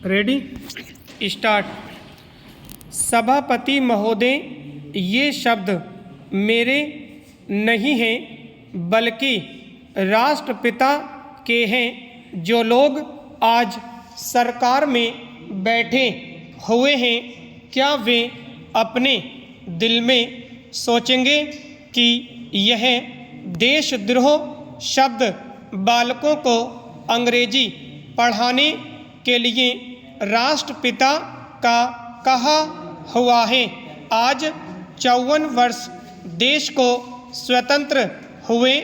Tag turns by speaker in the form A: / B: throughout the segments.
A: Ready start. सभापति महोदय, ये शब्द मेरे नहीं हैं बल्कि राष्ट्रपिता के हैं। जो लोग आज सरकार में बैठे हुए हैं, क्या वे अपने दिल में सोचेंगे कि यह देशद्रोह शब्द बालकों को अंग्रेजी पढ़ाने के लिए राष्ट्रपिता का कहा हुआ है। आज 54 वर्ष देश को स्वतंत्र हुए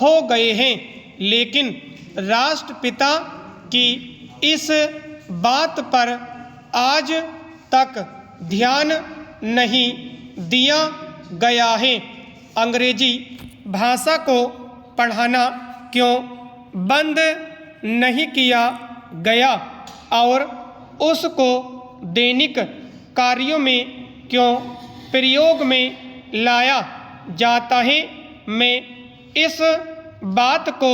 A: हो गए हैं, लेकिन राष्ट्रपिता की इस बात पर आज तक ध्यान नहीं दिया गया है। अंग्रेजी भाषा को पढ़ाना क्यों बंद नहीं किया गया और उसको दैनिक कार्यों में क्यों प्रयोग में लाया जाता है? मैं इस बात को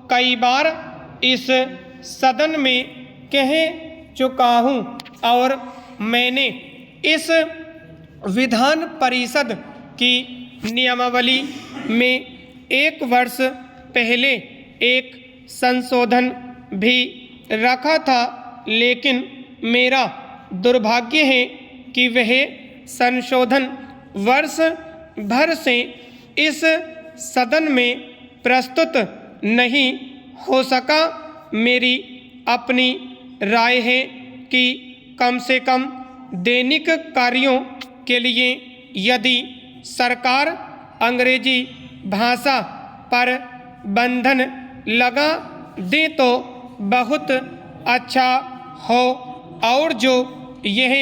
A: कई बार इस सदन में कह चुका हूँ और मैंने इस विधान परिषद की नियमावली में 1 वर्ष पहले एक संशोधन भी रखा था, लेकिन मेरा दुर्भाग्य है कि वह संशोधन वर्ष भर से इस सदन में प्रस्तुत नहीं हो सका। मेरी अपनी राय है कि कम से कम दैनिक कार्यों के लिए यदि सरकार अंग्रेजी भाषा पर बंधन लगा दे तो बहुत अच्छा हो, और जो यह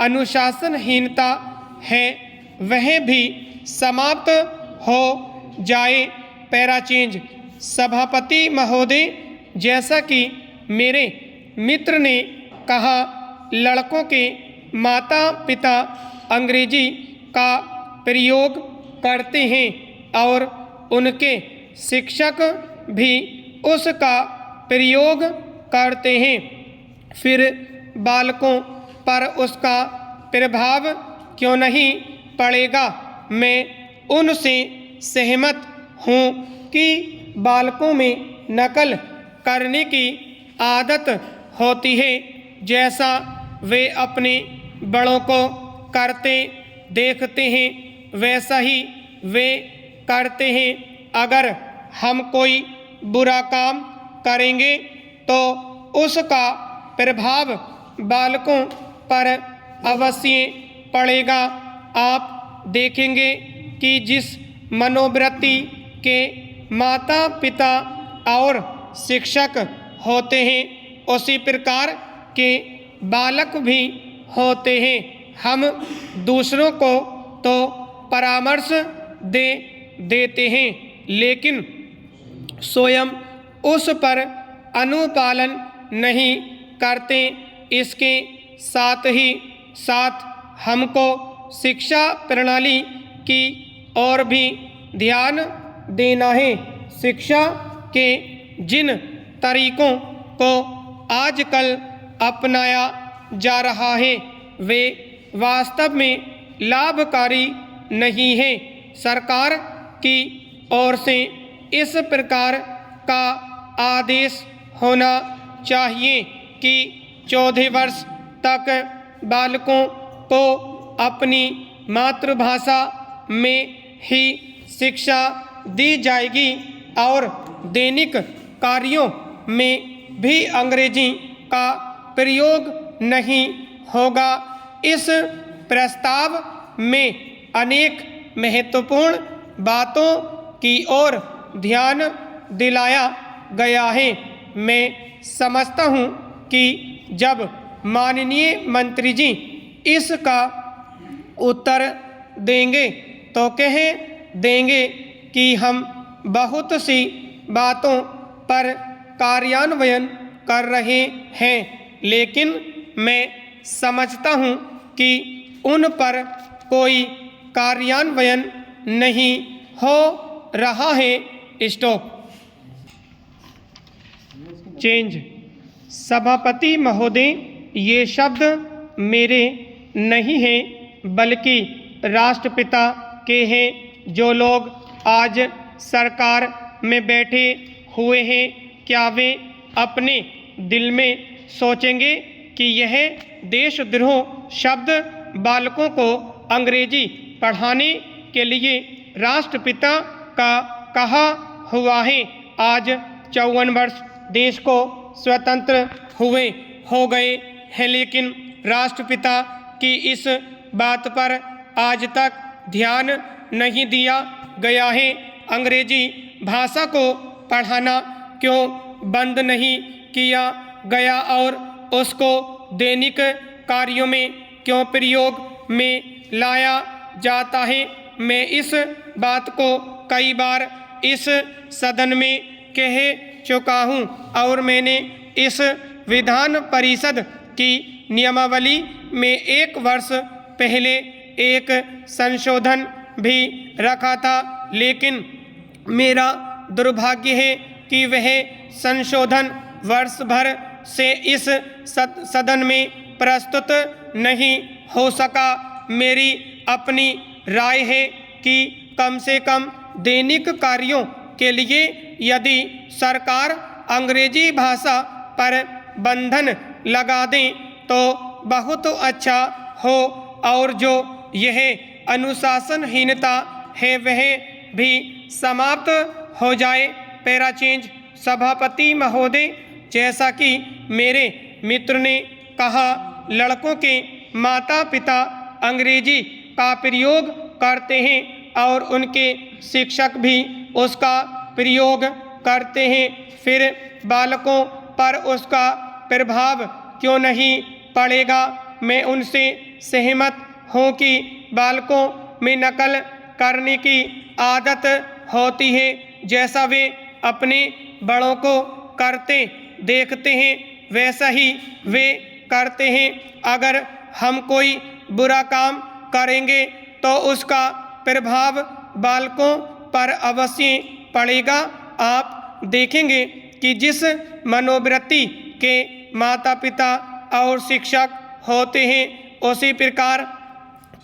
A: अनुशासनहीनता है वह भी समाप्त हो जाए। पैराचेंज। सभापति महोदय, जैसा कि मेरे मित्र ने कहा, लड़कों के माता पिता अंग्रेजी का प्रयोग करते हैं और उनके शिक्षक भी उसका प्रयोग करते हैं, फिर बालकों पर उसका प्रभाव क्यों नहीं पड़ेगा? मैं उनसे सहमत हूँ कि बालकों में नकल करने की आदत होती है, जैसा वे अपने बड़ों को करते देखते हैं वैसा ही वे करते हैं। अगर हम कोई बुरा काम करेंगे तो उसका प्रभाव बालकों पर अवश्य पड़ेगा। आप देखेंगे कि जिस मनोवृत्ति के माता पिता और शिक्षक होते हैं, उसी प्रकार के बालक भी होते हैं। हम दूसरों को तो परामर्श दे देते हैं, लेकिन स्वयं उस पर अनुपालन नहीं करते। इसके साथ ही साथ हमको शिक्षा प्रणाली की ओर भी ध्यान देना है। शिक्षा के जिन तरीकों को आजकल अपनाया जा रहा है वे वास्तव में लाभकारी नहीं है। सरकार की ओर से इस प्रकार का आदेश होना चाहिए कि 14 वर्ष तक बालकों को अपनी मातृभाषा में ही शिक्षा दी जाएगी और दैनिक कार्यों में भी अंग्रेजी का प्रयोग नहीं होगा। इस प्रस्ताव में अनेक महत्वपूर्ण बातों की ओर ध्यान दिलाया गया है। मैं समझता हूँ कि जब माननीय मंत्री जी इसका उत्तर देंगे तो कह देंगे कि हम बहुत सी बातों पर कार्यान्वयन कर रहे हैं, लेकिन मैं समझता हूँ कि उन पर कोई कार्यान्वयन नहीं हो रहा है। स्टॉप। चेंज। सभापति महोदय, ये शब्द मेरे नहीं हैं बल्कि राष्ट्रपिता के हैं जो लोग आज सरकार में बैठे हुए हैं। क्या वे अपने दिल में सोचेंगे कि यह देशद्रोह शब्द बालकों को अंग्रेजी पढ़ाने के लिए राष्ट्रपिता का कहा हुआ है। आज 54 वर्ष देश को स्वतंत्र हुए हो गए हैं, लेकिन राष्ट्रपिता की इस बात पर आज तक ध्यान नहीं दिया गया है। अंग्रेजी भाषा को पढ़ाना क्यों बंद नहीं किया गया और उसको दैनिक कार्यों में क्यों प्रयोग में लाया जाता है? मैं इस बात को कई बार इस सदन में कह चुका हूँ और मैंने इस विधान परिषद की नियमावली में 1 वर्ष पहले एक संशोधन भी रखा था, लेकिन मेरा दुर्भाग्य है कि वह संशोधन वर्ष भर से इस सदन में प्रस्तुत नहीं हो सका। मेरी अपनी राय है कि कम से कम दैनिक कार्यों के लिए यदि सरकार अंग्रेजी भाषा पर बंधन लगा दें तो बहुत अच्छा हो और जो यह अनुशासनहीनता है वह भी समाप्त हो जाए। Para change. सभापति महोदय, जैसा कि मेरे मित्र ने कहा, लड़कों के माता पिता अंग्रेजी का प्रयोग करते हैं और उनके शिक्षक भी उसका प्रयोग करते हैं, फिर बालकों पर उसका प्रभाव क्यों नहीं पड़ेगा? मैं उनसे सहमत हूँ कि बालकों में नकल करने की आदत होती है, जैसा वे अपने बड़ों को करते देखते हैं वैसा ही वे करते हैं। अगर हम कोई बुरा काम करेंगे तो उसका प्रभाव बालकों पर अवश्य पड़ेगा। आप देखेंगे कि जिस मनोवृत्ति के माता पिता और शिक्षक होते हैं उसी प्रकार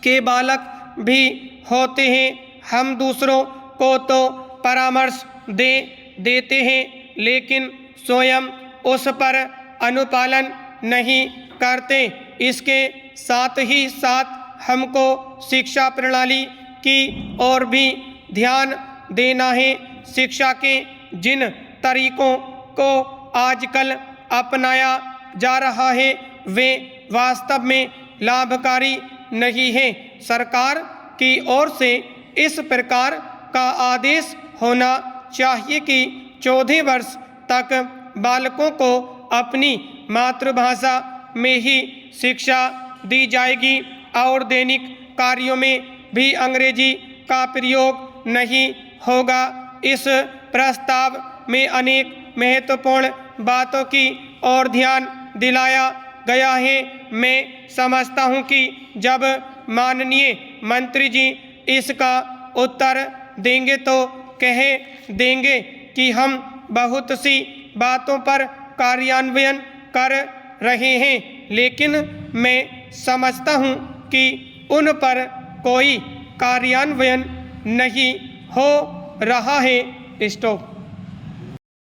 A: के बालक भी होते हैं। हम दूसरों को तो परामर्श दे देते हैं लेकिन स्वयं उस पर अनुपालन नहीं करते। इसके साथ ही साथ हमको शिक्षा प्रणाली की ओर भी ध्यान देना है। शिक्षा के जिन तरीकों को आजकल अपनाया जा रहा है वे वास्तव में लाभकारी नहीं है। सरकार की ओर से इस प्रकार का आदेश होना चाहिए कि 14 वर्ष तक बालकों को अपनी मातृभाषा में ही शिक्षा दी जाएगी और दैनिक कार्यों में भी अंग्रेजी का प्रयोग नहीं होगा। इस प्रस्ताव में अनेक महत्वपूर्ण बातों की ओर ध्यान दिलाया गया है। मैं समझता हूं कि जब माननीय मंत्री जी इसका उत्तर देंगे तो कह देंगे कि हम बहुत सी बातों पर कार्यान्वयन कर रहे हैं, लेकिन मैं समझता हूं कि उन पर कोई कार्यान्वयन नहीं हो रहा है। स्टॉप।